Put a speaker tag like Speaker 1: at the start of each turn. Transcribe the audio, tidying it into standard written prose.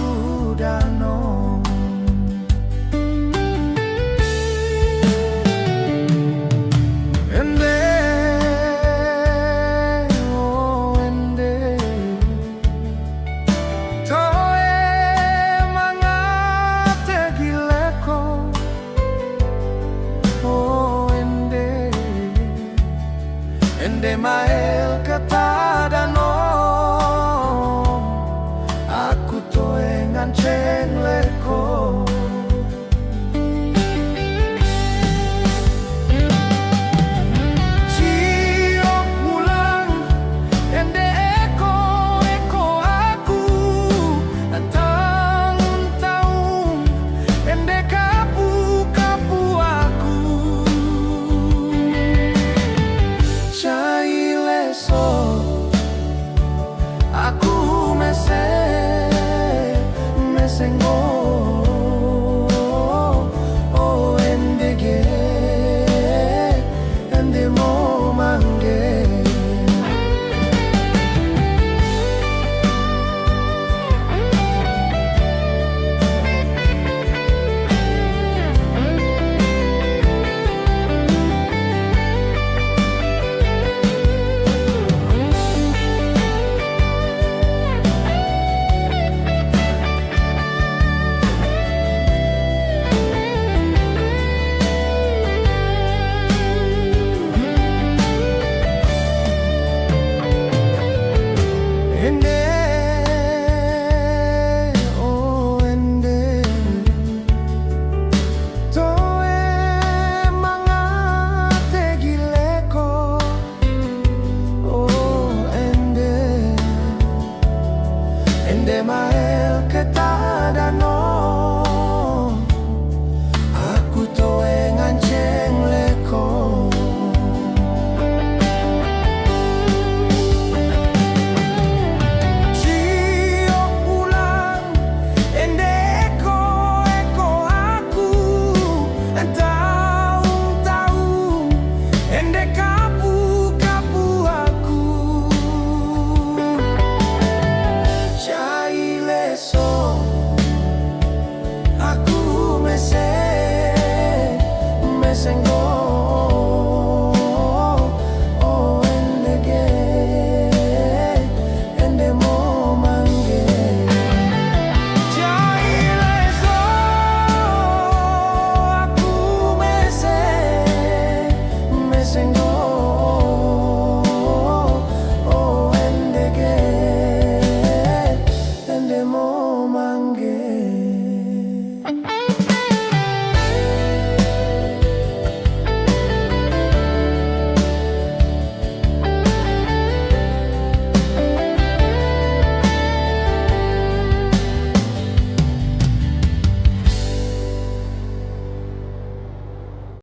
Speaker 1: aku danong. Ende, oh ende, toe mangate gileko. Oh ende, ende mael kata danong, aku toe nganceng leko. Aku mesengo, oh endege, ende mo mange. Ende, oh ende, toe mangate gileko. Oh ende, ende mael keta danong, aku toe nganceng leko. Aku mesengo.